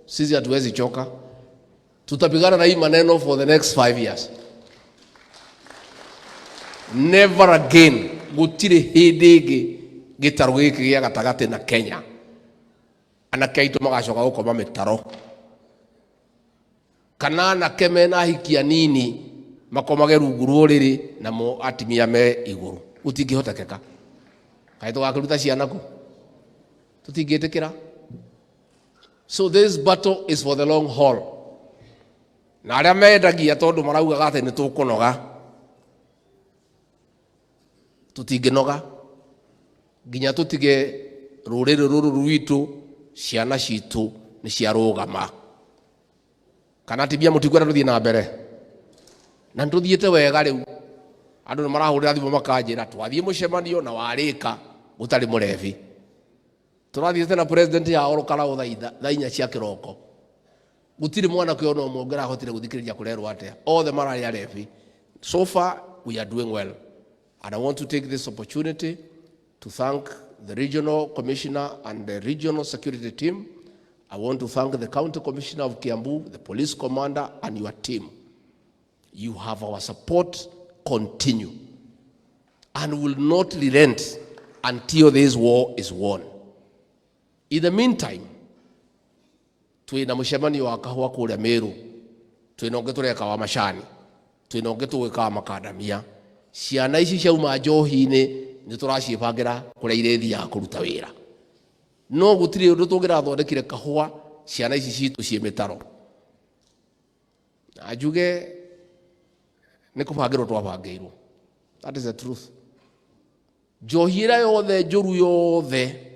Sisi hatuwezi choka. Tutapigana na hii maneno for the next 5 years. Never again gutire hindi gitaru giki gia gatagati na Kenya. Anake aitu magacoka gukoma mitaro. Kana na kemena hikia nini makomage rungu ruriri na mo atimia me iguru. Utingihotekeka. Kaito gakuruta ciana ku. Tutingitikira. So this battle is for the long haul. Na aria mendagia tondu marauga gate ni tukunoga. Tutinginoga. Ginya tutige ruriri ruru rwitu ciana citu ni ciarugama. Kana tibia mutigwera ruthie na mbere. Na nduthiete wega riu. Andu ni marahurira thimu makanjira twathie mucemanio na warika gutari murevi. Turathiete na president ya orokara uthaitha cia kiroko. Gutire mwana kyo no mwongera hotire guthikiriria kurerwa atia. All the marari arevi. So far we are doing well. And I want to take this opportunity to thank the regional commissioner and the regional security team. I want to thank the county commissioner of Kiambu, the police commander, and your team. You have our support. Continue. And will not relent until this war is won. In the meantime, twina mucemanio wa kahua kuria Meru, twina ungi tureka wa Mashani, twina ungi tuwika wa Makadamia. Ciana ici ciauma njohi-ini ni turacibangira kuria irethi ya kuruta wira. No gutire undu tungira thondekire kahua ciana ici citu cie mitaro. Ajuge ni kubangirwo twabangirwo. That is the truth. Njohi ira yothe njuru yothe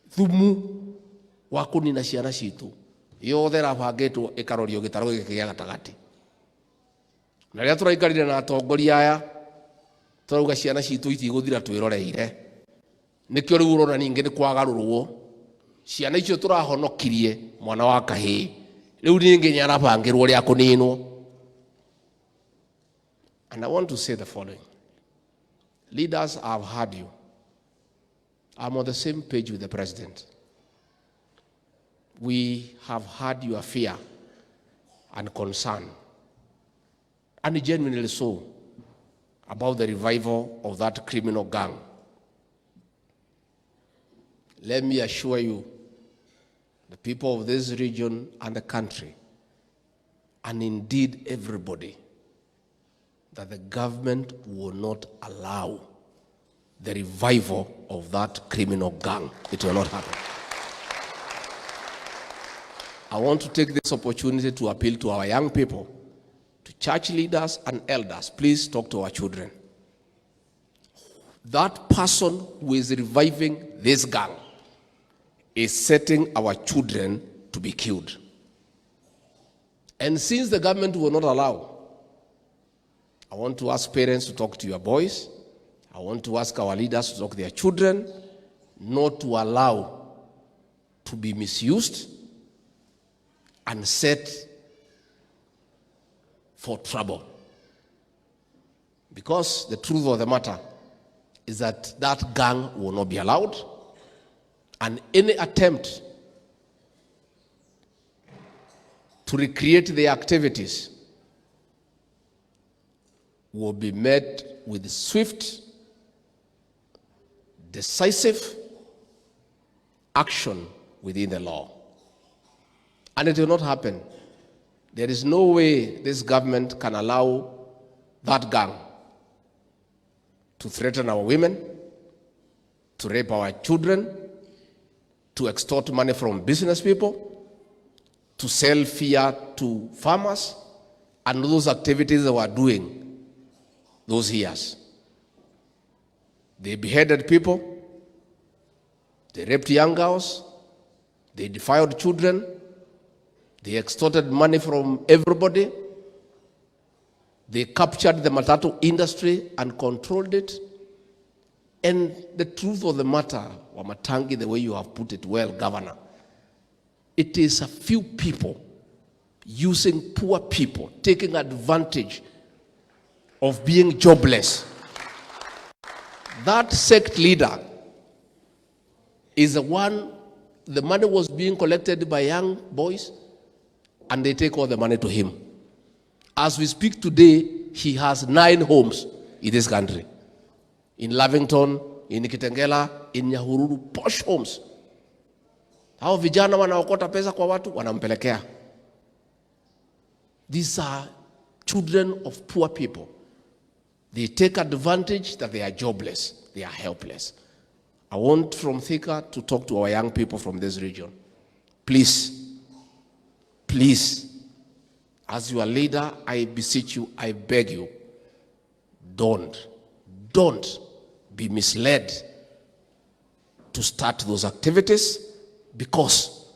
thumu wa kunina ciana citu yothe rabangitwo ikarorio gitaro giki gia gatagati. Na ria turaikarire na atongoria aya turauga ciana citu itiguthira twiroreire. Nikio riu urona ningi ni kwagarurwo. Ciana icio turahonokirie mwana wa kahii. Riu ningi nyarabangirwo ria kuninwo. And I want to say the following. Leaders, I've heard you. I'm on the same page with the president. We have heard your fear and concern, and genuinely so, about the revival of that criminal gang. Let me assure you, the people of this region and the country, and indeed everybody, that the government will not allow the revival of that criminal gang. It will not happen. I want to take this opportunity to appeal to our young people, to church leaders and elders. Please talk to our children. That person who is reviving this gang is setting our children to be killed. And since the government will not allow, I want to ask parents to talk to your boys. I want to ask our leaders to talk to their children, not to allow to be misused and set for trouble. Because the truth of the matter is that that gang will not be allowed, and any attempt to recreate their activities will be met with swift, decisive action within the law. And it will not happen. There is no way this government can allow that gang to threaten our women, to rape our children, to extort money from business people, to sell fear to farmers, and those activities they were doing those years. They beheaded people, they raped young girls, they defiled children, they extorted money from everybody, they captured the matatu industry and controlled it. And the truth of the matter, Wamatangi, the way you have put it well, Governor, it is a few people using poor people, taking advantage of being jobless. That sect leader is the one the money was being collected by young boys, and they take all the money to him. As we speak today, he has 9 homes in this country. In Lavington, in Kitengela, in Nyahururu, posh homes. Hao vijana wanaokota pesa kwa watu, wanampelekea. These are children of poor people. They take advantage that they are jobless, they are helpless. I want from Thika to talk to our young people from this region. Please, please, as your leader, I beseech you, I beg you, don't be misled to start those activities, because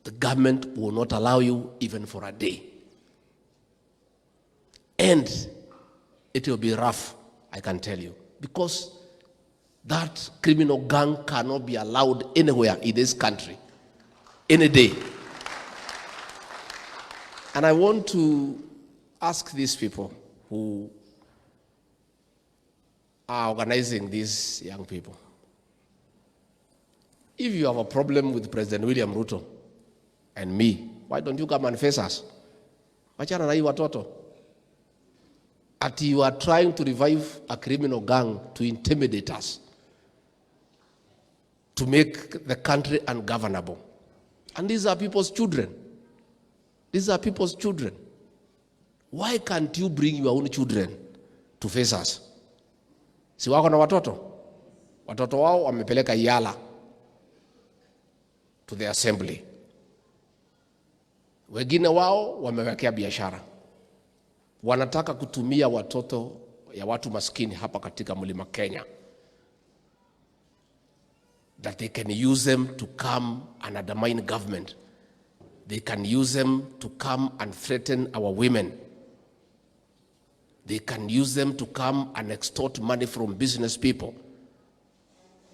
the government will not allow you even for a day. And it will be rough, I can tell you, because that criminal gang cannot be allowed anywhere in this country, any day. And I want to ask these people who are organizing these young people, if you have a problem with President William Ruto and me, why don't you come and face us? Wachana na hii watoto. At you are trying to revive a criminal gang to intimidate us, to make the country ungovernable. And these are people's children. These are people's children. Why can't you bring your own children to face us? Si wako na watoto? Watoto wao wamepeleka Yala to the assembly. Wengine wao wamewekea biashara. Wanataka kutumia watoto ya watu maskini hapa katika Mlima Kenya, that they can use them to come and undermine government. They can use them to come and threaten our women. They can use them to come and extort money from business people.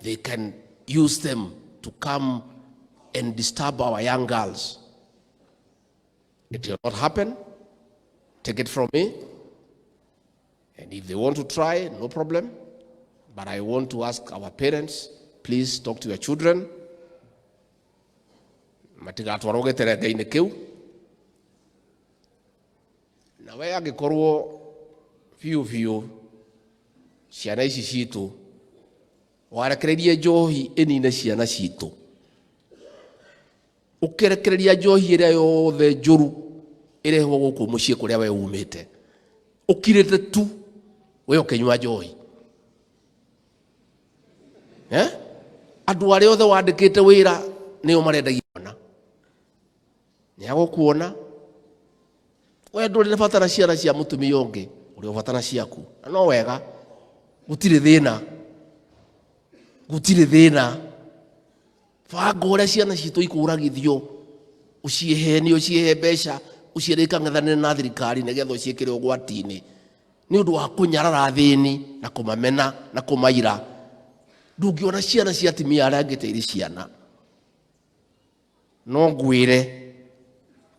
They can use them to come and disturb our young girls. It will not happen. Take it from me. And if they want to try, no problem. But I want to ask our parents, please talk to your children. Matigatwaroge terega-inĩ kĩu. Na we angĩkorwo biũ ciana ici citũ warekererie njohi ĩnine ciana citũ, ũkĩrekereria njohi ĩrĩa yothe njũru ĩrehwo gũkũ mũciĩ kũrĩa we umĩte, ũkirĩte tu we ũkĩnyua njohi, andũ arĩa othe wandĩkĩte wĩra nĩo marendagia kuona, nĩagũkuona we ndũrĩ batara ciana cia mũtumia ũngĩ, ũrĩ ũbatara ciaku. Na no wega, gũtirĩ thĩna. Banga ũrĩa ciana citũ ikũragithio, ũcihe mbeca, ũciĩrĩka ng'ethanĩre na thirikari nĩgetha ũciĩkĩre ũgwati-inĩ nĩ ũndũ wa kũnyarara athĩni na kũmamena na kũmaira. Ndũngĩona ciana cia atumia arĩa angĩ ta irĩ ciana. No ngwĩre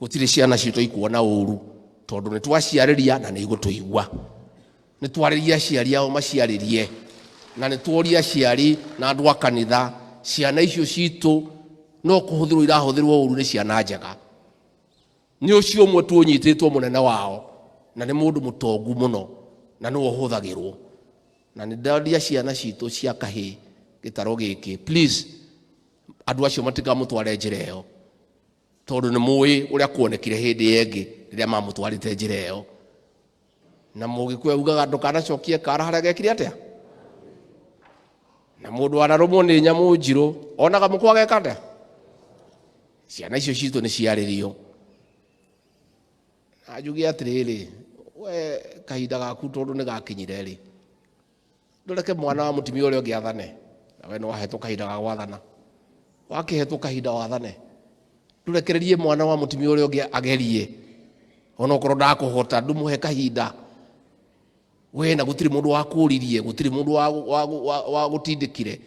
gũtirĩ ciana citũ ikuona ũru, tondũ nĩ twaciarĩria na nĩ igũtũigua. Nĩ twarĩria aciari ao maciarĩrie, na nĩ tuoria aciari na andũ a kanitha, ciana icio citũ no kũhũthĩrwo irahũthĩrwo ũru nĩ ciana njega. Nĩ ũcio ũmwe tuonyitĩtwo mũnene wao, na nĩ mũndũ mũtongu mũno, na nĩwe ũhũthagĩrwo. Na nĩ ndoria ciana citũ cia kahĩĩ gĩtaro gĩkĩ, please, andũ acio matikamũtware njĩra ĩyo, tondũ nĩ mũĩ ũrĩa kuonekire hĩndĩ ĩngĩ rĩrĩa mamũtwarĩte njĩra ĩyo. Na Mũgĩkũyũ augaga ndũkanacokie kara harĩa gekire atĩa. Na mũndũ wanarũmwo nĩ nyamũ njirũ onaga mũkwa geka atĩa. Ciana icio citũ nĩ ciarĩrio. Ajuge atĩrĩrĩ, we kahinda gaku tondũ nĩ gakinyire rĩ, ndũreke mwana wa mũtumia ũrĩa ũngĩ athane, na we nĩ wahetwo kahinda ga gwathana. Wakĩhetwo kahinda wathane, ndũrekererie mwana wa mũtumia ũrĩa ũngĩ agerie, ona okorwo ndakũhota, ndũmũhe kahinda. We na gũtirĩ mũndũ wakũririe, gũtirĩ mũndũ wa gũtindĩkire,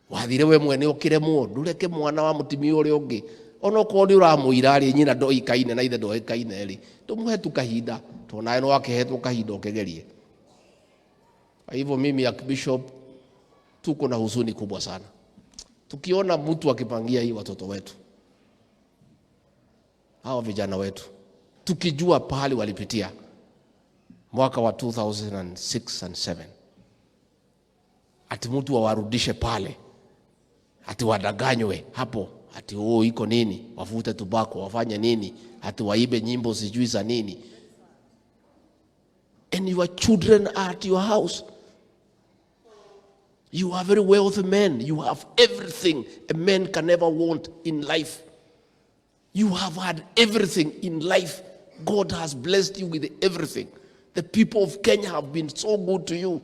wathire we mwene ũkĩremwo. Ndũreke mwana wa mũtumia ũrĩa ũngĩ, ona okorwo nĩ ũramũira rĩ, nyina ndoĩkaine na ithe ndoĩkaine rĩ, ndũmũhe tu kahinda, tondũ nawe nĩ wakĩhetwo kahinda ũkĩgerie. Kwa hivyo mimi Archbishop, tuko na huzuni kubwa sana. tukiona mtu akipangia hii watoto wetu, hao vijana wetu, tukijua pahali walipitia mwaka wa 2006 and 7, ati mtu awarudishe pale, ati wadanganywe hapo, ati iko nini, wafute tubako, wafanye nini, ati waibe nyimbo sijui za nini, and your children are at your house. You are very wealthy men. You have everything a man can ever want in life. You have had everything in life. God has blessed you with everything. The people of Kenya have been so good to you.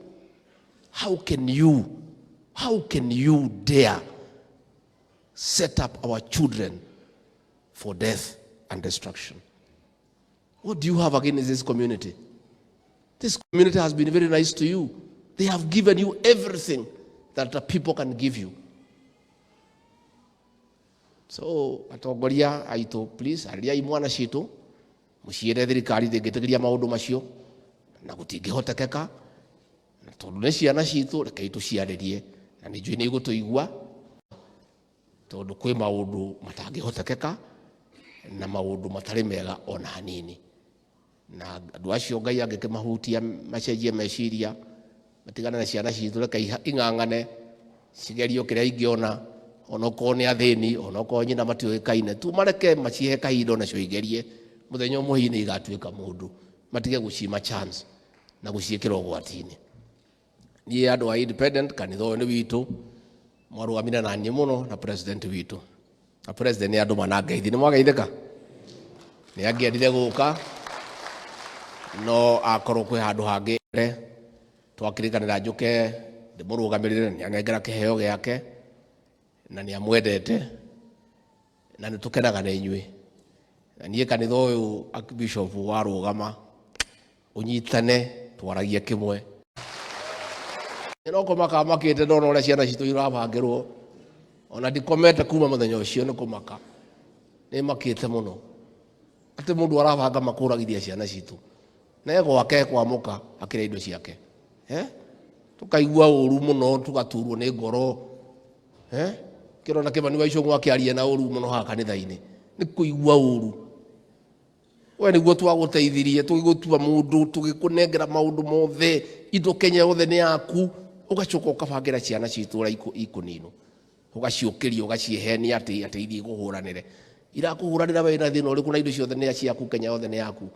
How can you dare set up our children for death and destruction? What do you have against this community? This community has been very nice to you. They have given you everything that the people can give you. So, atongoria aitu, please, aria imwana citu, muciire thirikari ndingitigiria maundu macio na gutingihotekeka, na tondu ni ciana citu reke ituciaririe, na ninjui ni igutuigua tondu kwi maundu matangihotekeka na maundu matari mega ona hanini, na andu acio Ngai angikimahutia macenjie meciria matigana na ciana citu reke ing'ang'ane cigerio kiria ingiona onoko ni athini onoko nyina matiuikaine tu mareke macihe kahindo na cio igerie muthenya umuhini igatuika mundu matige gucima chance na guciikira ugwatini. Ni andu a independent kanitho ni witu mwarugamina na nyi muno na president witu, na president ni andu manangeithi ni mwagaithika ni angiendire guka no akorwo kwi handu hangi twakirikanira njuke ndimurugamirire ni angengera kiheo giake na ni amwendete na ni tukenaga na inyui, na nie kanitha uyu archbishop warugama unyitane twaragie kimwe noko makamakite ndona uria ciana citu irabangirwo ona ndikomete kuma muthenya ucio ni kumaka ni makite muno ati mundu arabanga makuragithia ciana citu na ego wake kwamuka akira indo ciake tukaigua uru muno tugaturwo ni ngoro kirona Kimani wa Icũng'wa akiaria na uru muno ha kanitha-ini ni kuigua uru. We niguo twaguteithirie tugigutua mundu tugikunengera maundu mothe indo Kenya yothe ni yaku ugacoka ukabangira ciana citu ura ikunino ugaciukiria ugaciehenia ati ithii guhuranire irakuhuranira we na thina uriku na indo ciothe ni ciaku Kenya yothe ni yaku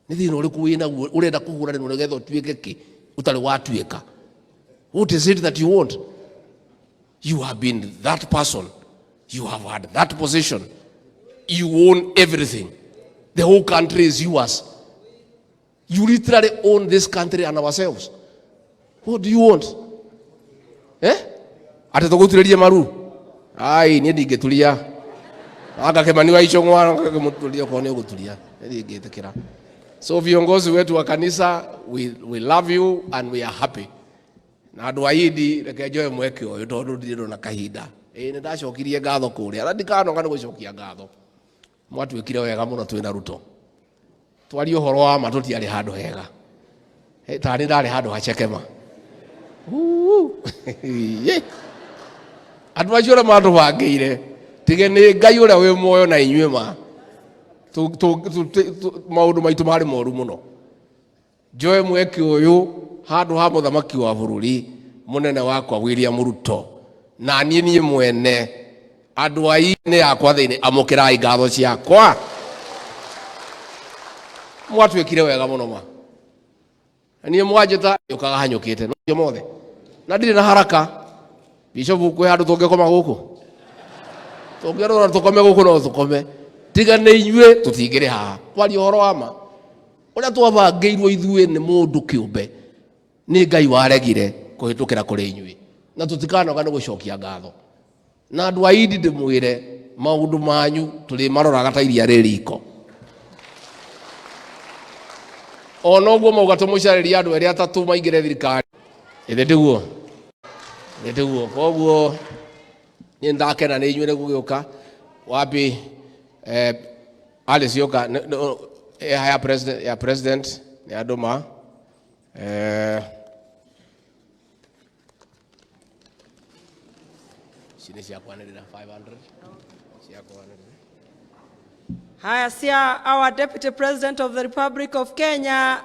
ni thina uriku wina urenda kuhuranira nigetha utuike ki utari watuika. What is it that you want? You have been that person. You have had that position. You own everything. The whole country is yours. You literally own this country and ourselves. What do you want? Ate tuguturirie maru. Ai ni ndingeturia. Aka Kimani wa Icũng'wa akamuturia kwa ni guturia. Ndingetekera. So viongozi wetu wa kanisa, we love you and we are happy. Na andu aidi reke njoe mweke uyu tondu ndiro na kahinda ni ndacokirie ngatho kuria ara ndikanoga ni gucokia ngatho mwatwikire wega muno twina ruto twari uhoro wa ma tutiari handu hega tani ndari handu hachekema andu acio mandu bangeire tige ni Ngai uria wi moyo na inyue ma maundu maitu mari moru muno njoe mweke uyu handu ha muthamaki wa bururi munene wakwa William Ruto na nie mwene andu ai ni yakwa thiini amukirai ngatho ciakwa mwatwikire wega muno ma nie mwanjita yukaga hanyukite no mothe na ndire na haraka bishop kwi handu tungikoma guku tungirora tukome guku no tukome tiga ni inyue tutingire haha kwari horo ama uria twabangeirwo ithue ni mundu kiumbe ni Ngai waregire kuhitukira kuri inyui na tutikanoga ni gucokia ngatho na andu aidi ndimwire maundu manyu tuli maroraga ta iria ririko ona uguo mauga tumucariria andu eri atatu maingire thirikari ithe ndiguo koguo ni ndakena ni inyui ni gugiuka wapi Alice yoka ya president ni anduma Chini cia kwanirira 500. Cia kwanirira. Haya, sia our Deputy President of the Republic of Kenya.